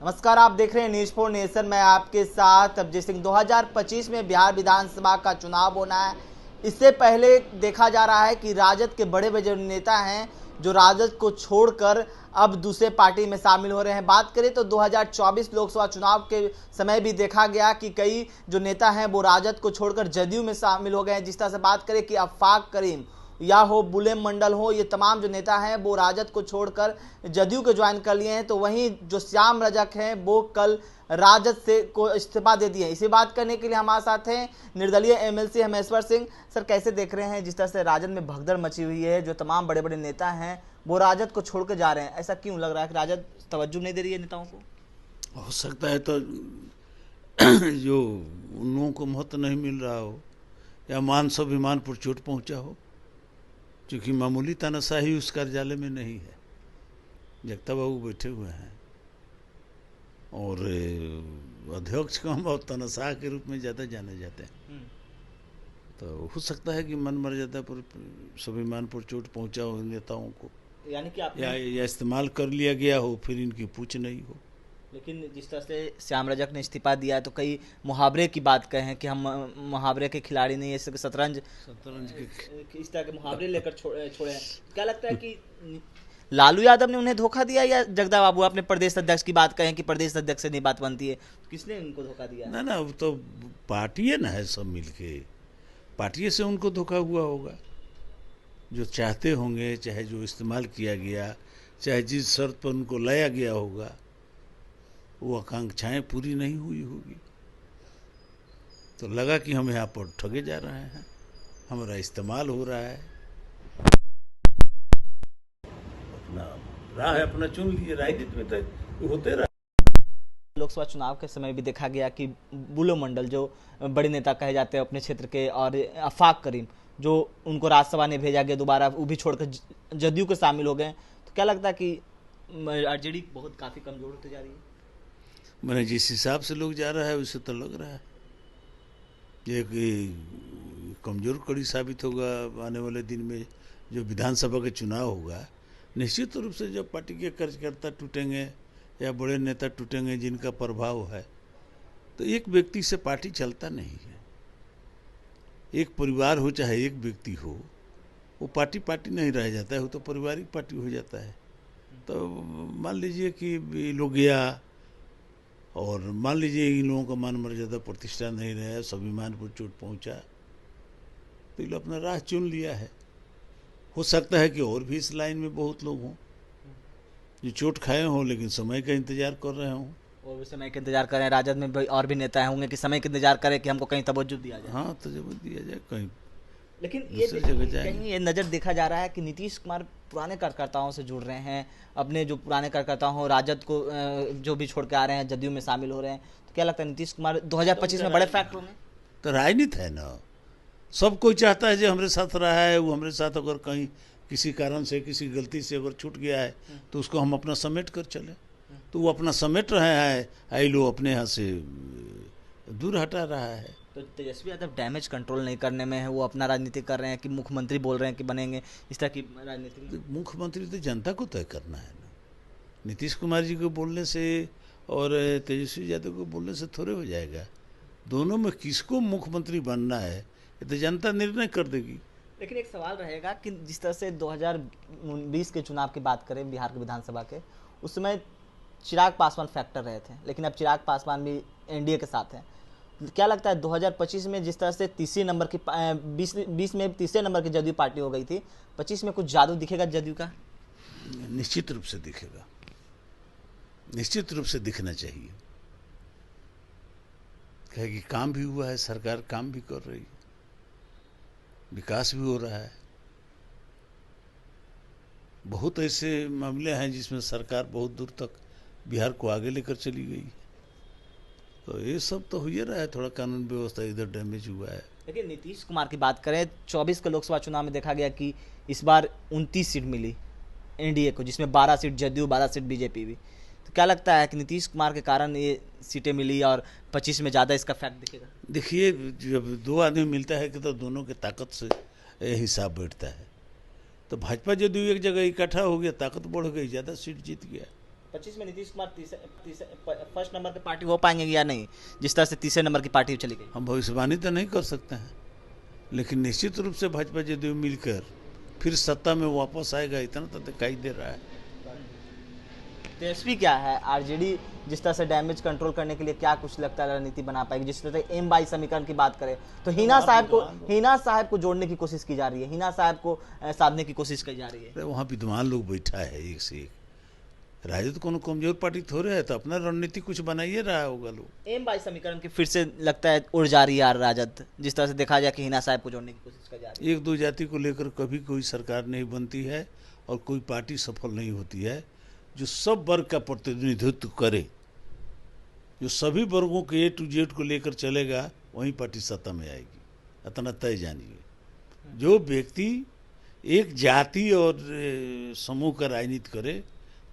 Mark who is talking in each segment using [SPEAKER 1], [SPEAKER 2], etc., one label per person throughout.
[SPEAKER 1] नमस्कार, आप देख रहे हैं न्यूज 4 नेशन में आपके साथ अभिजीत सिंह। 2025 में बिहार विधानसभा का चुनाव होना है। इससे पहले देखा जा रहा है कि राजद के बड़े बड़े नेता हैं जो राजद को छोड़कर अब दूसरे पार्टी में शामिल हो रहे हैं। बात करें तो 2024 लोकसभा चुनाव के समय भी देखा गया कि कई जो नेता हैं वो राजद को छोड़कर जदयू में शामिल हो गए हैं। जिस तरह से बात करें कि आफाक करीम या हो बुलेम मंडल हो, ये तमाम जो नेता हैं वो राजद को छोड़कर जदयू को ज्वाइन कर लिए हैं। तो वहीं जो श्याम रजक हैं वो कल राजद से को इस्तीफा दे दिए। इसी बात करने के लिए हमारे साथ हैं निर्दलीय एमएलसी हेमेश्वर सिंह। सर, कैसे देख रहे हैं जिस तरह से राजद में भगदड़ मची हुई है, जो तमाम बड़े बड़े नेता हैं वो राजद को छोड़कर जा रहे हैं, ऐसा क्यों लग रहा है कि राजद तवज्जो नहीं दे रही है नेताओं को?
[SPEAKER 2] हो सकता है तो जो उन लोगों को महत्व नहीं मिल रहा हो या मान स्वाभिमान पर चोट पहुंचा हो, क्योंकि मामूली तानाशाही उस कार्यालय में नहीं है। जगता बाबू बैठे हुए हैं और अध्यक्ष को हम और तानाशाह के रूप में ज़्यादा जाने जाते हैं। तो हो सकता है कि मन मर्यादा पर स्वाभिमान पर चोट पहुंचा हो नेताओं को,
[SPEAKER 1] यानी कि आप
[SPEAKER 2] या इस्तेमाल कर लिया गया हो, फिर इनकी पूछ नहीं हो।
[SPEAKER 1] लेकिन जिस तरह से श्याम रजक ने इस्तीफा दिया है तो कई मुहावरे की बात कहे हैं कि हम मुहावरे के खिलाड़ी नहीं, ऐसे शतरंज के इस तरह के मुहावरे लेकर छोड़े हैं। क्या लगता है कि लालू यादव ने उन्हें धोखा दिया या जगदा बाबू अपने प्रदेश अध्यक्ष की बात कहें कि प्रदेश अध्यक्ष से नहीं बात बनती है, किसने उनको धोखा दिया?
[SPEAKER 2] ना ना, वो तो पार्टी है ना, है सब मिलके पार्टी से उनको धोखा हुआ होगा। जो चाहते होंगे, चाहे जो इस्तेमाल किया गया, चाहे जिस शर्त पर उनको लाया गया होगा, वो आकांक्षाएं पूरी नहीं हुई होगी। तो लगा कि हम यहाँ पर ठगे जा रहे हैं, हमारा इस्तेमाल हो रहा है। अपना राह अपना चुन लिए, राजनीति में तो होते रहा।
[SPEAKER 1] लोकसभा चुनाव के समय भी देखा गया कि बुलो मंडल जो बड़े नेता कहे जाते हैं अपने क्षेत्र के, और आफाक करीम जो उनको राज्यसभा ने भेजा गया दोबारा, वो भी छोड़कर जदयू के शामिल हो गए। तो क्या लगता है कि आरजेडी बहुत काफी कमजोर होती जा रही है?
[SPEAKER 2] मैंने जिस हिसाब से लोग जा रहा है उससे तो लग रहा है ये कि कमजोर कड़ी साबित होगा आने वाले दिन में। जो विधानसभा के चुनाव होगा, निश्चित रूप से जब पार्टी के कार्यकर्ता टूटेंगे या बड़े नेता टूटेंगे जिनका प्रभाव है, तो एक व्यक्ति से पार्टी चलता नहीं है। एक परिवार हो चाहे एक व्यक्ति हो, वो पार्टी नहीं रह जाता है, वो तो पारिवारिक पार्टी हो जाता है। तो मान लीजिए कि लोग गया और मान लीजिए इन लोगों का मान मर्यादा प्रतिष्ठा नहीं रहा, स्वाभिमान पर चोट पहुंचा, तो इन अपना राह चुन लिया है। हो सकता है कि और भी इस लाइन में बहुत लोग हों जो चोट खाए हों लेकिन समय का इंतजार कर रहे हों।
[SPEAKER 1] और भी समय का इंतजार कर रहे हैं। राजद में भी और भी नेता होंगे कि समय का इंतजार करें कि हमको कहीं तवज्जो दिया जाए।
[SPEAKER 2] हाँ, तवज्जो दिया जाए कहीं,
[SPEAKER 1] लेकिन
[SPEAKER 2] दूसरी जगह जाएंगे।
[SPEAKER 1] कहीं ये नज़र देखा जा रहा है कि नीतीश कुमार पुराने कार्यकर्ताओं से जुड़ रहे हैं, अपने जो पुराने कार्यकर्ता हों राजद को जो भी छोड़ के आ रहे हैं जदयू में शामिल हो रहे हैं। तो क्या लगता है नीतीश कुमार 2025 में बड़े फैक्टर होंगे?
[SPEAKER 2] तो राजनीति है ना, सब कोई चाहता है जो हमारे साथ रहा है वो हमारे साथ अगर कहीं किसी कारण से, किसी गलती से अगर छूट गया है तो उसको हम अपना समेट कर चले। तो वो अपना समेट रहे हैं, आई लो अपने यहाँ से दूर हटा रहा है।
[SPEAKER 1] तो तेजस्वी यादव डैमेज कंट्रोल नहीं करने में है, वो अपना राजनीति कर रहे हैं कि मुख्यमंत्री बोल रहे हैं कि बनेंगे, इस तरह की राजनीति।
[SPEAKER 2] मुख्यमंत्री तो जनता को तय करना है ना। नीतीश कुमार जी को बोलने से और तेजस्वी यादव को बोलने से थोड़े हो जाएगा। दोनों में किसको मुख्यमंत्री बनना है ये तो जनता निर्णय कर देगी।
[SPEAKER 1] लेकिन एक सवाल रहेगा कि जिस तरह से 2020 के चुनाव की बात करें बिहार के विधानसभा के, उस समय चिराग पासवान फैक्टर रहे थे, लेकिन अब चिराग पासवान भी एनडीए के साथ हैं। क्या लगता है 2025 में जिस तरह से तीसरे नंबर की 20 में तीसरे नंबर की जदयू पार्टी हो गई थी, 25 में कुछ जादू दिखेगा जदयू का?
[SPEAKER 2] निश्चित रूप से दिखेगा, निश्चित रूप से दिखना चाहिए। कहे कि काम भी हुआ है, सरकार काम भी कर रही है, विकास भी हो रहा है। बहुत ऐसे मामले हैं जिसमें सरकार बहुत दूर तक बिहार को आगे लेकर चली गई। तो ये सब तो हो ही रहा है, थोड़ा कानून व्यवस्था इधर डैमेज हुआ है।
[SPEAKER 1] लेकिन नीतीश कुमार की बात करें, 24 के लोकसभा चुनाव में देखा गया कि इस बार 29 सीट मिली एनडीए को, जिसमें 12 सीट जदयू, 12 सीट बीजेपी भी। तो क्या लगता है कि नीतीश कुमार के कारण ये सीटें मिली और 25 में ज़्यादा इसका फैक्ट दिखेगा?
[SPEAKER 2] देखिए, जब दो आदमी मिलता है कि तो दोनों के ताकत से हिसाब बैठता है। तो भाजपा जदयू एक जगह इकट्ठा हो गया, ताकत बढ़ गई, ज़्यादा सीट जीत गया।
[SPEAKER 1] 25 में नीतीश कुमार फर्स्ट नंबर की पार्टी हो पाएंगे या नहीं, जिस तरह से तीसरे नंबर की पार्टी चली गई?
[SPEAKER 2] हम भविष्यवाणी तो नहीं कर सकते हैं, लेकिन निश्चित रूप से भाजपा जदयू मिलकर फिर सत्ता में वापस आएगा, इतना तो दिखाई दे रहा है।
[SPEAKER 1] तेजस्वी क्या है, आरजेडी जिस तरह से डैमेज कंट्रोल करने के लिए क्या कुछ लगता है रणनीति बना पाएगी? जिस तरह से M22 समीकरण की बात करें तो हिना साहब को जोड़ने की कोशिश की जा रही है, हिना साहब को साधने की कोशिश की जा रही है।
[SPEAKER 2] वहाँ विद्वान लोग बैठा है एक से एक। राजद कोनो कमजोर पार्टी थोड़े है, तो अपना रणनीति कुछ बनाइए रहा होगा लोग।
[SPEAKER 1] M22 समीकरण की फिर से लगता है उड़ जा रही है यार राजद, जिस तरह से देखा जाए कि हिना साहब को जोड़ने की कोशिश की जा रही है।
[SPEAKER 2] एक दो जाति को लेकर कभी कोई सरकार नहीं बनती है और कोई पार्टी सफल नहीं होती है जो सब वर्ग का प्रतिनिधित्व करे, जो सभी वर्गों के A to Z को लेकर चलेगा, वही पार्टी सत्ता में आएगी, इतना तय जानिए। जो व्यक्ति एक जाति और समूह का राजनीति करे,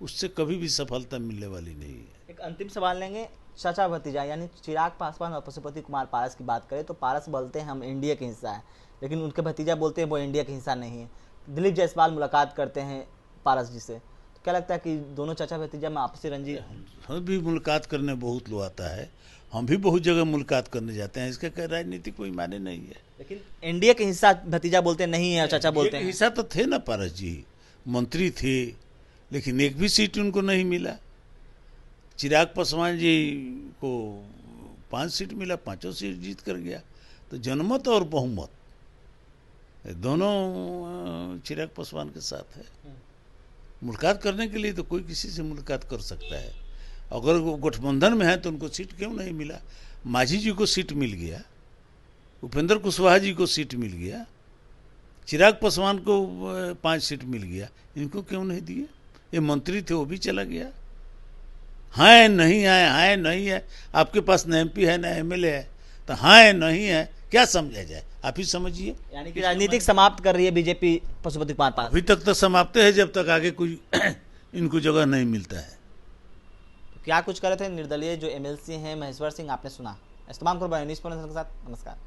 [SPEAKER 2] उससे कभी भी सफलता मिलने वाली नहीं है।
[SPEAKER 1] एक अंतिम सवाल लेंगे, चाचा भतीजा यानी चिराग पासवान और पशुपति कुमार पारस की बात करें तो पारस बोलते हैं हम इंडिया के हिस्सा है, लेकिन उनके भतीजा बोलते हैं वो इंडिया के हिस्सा नहीं है। दिलीप जायसवाल मुलाकात करते हैं पारस जी से, तो क्या लगता है कि दोनों चाचा भतीजा में आपसी रंजी?
[SPEAKER 2] हम भी मुलाकात करने बहुत लोग आता है, हम भी बहुत जगह मुलाकात करने जाते हैं, इसका राजनीति कोई माने नहीं है।
[SPEAKER 1] लेकिन इंडिया के हिस्सा भतीजा बोलते नहीं है, चाचा बोलते हैं।
[SPEAKER 2] हिस्सा तो थे ना, पारस जी मंत्री थे, लेकिन एक भी सीट उनको नहीं मिला। चिराग पासवान जी को 5 सीट मिला, 5 सीट जीत कर गया। तो जनमत और बहुमत दोनों चिराग पासवान के साथ है। मुलाकात करने के लिए तो कोई किसी से मुलाकात कर सकता है। अगर वो गठबंधन में है तो उनको सीट क्यों नहीं मिला? माझी जी को सीट मिल गया, उपेंद्र कुशवाहा जी को सीट मिल गया, चिराग पासवान को 5 सीट मिल गया, इनको क्यों नहीं दिए? ये मंत्री थे, वो भी चला गया। हाँ नहीं है, हाँ नहीं है, आपके पास न MP है न MLA है, तो हाँ नहीं है, क्या समझा जाए? आप ही समझिए।
[SPEAKER 1] यानी कि राजनीतिक समाप्त कर रही है बीजेपी पशुपति कुमार पारस।
[SPEAKER 2] अभी तक तो समाप्त है, जब तक आगे कोई इनको जगह नहीं मिलता है।
[SPEAKER 1] तो क्या कुछ कर रहे थे निर्दलीय जो MLC हैं महेश्वर सिंह, आपने सुना। इस्तेमाल करो न्यूज़ के साथ। नमस्कार।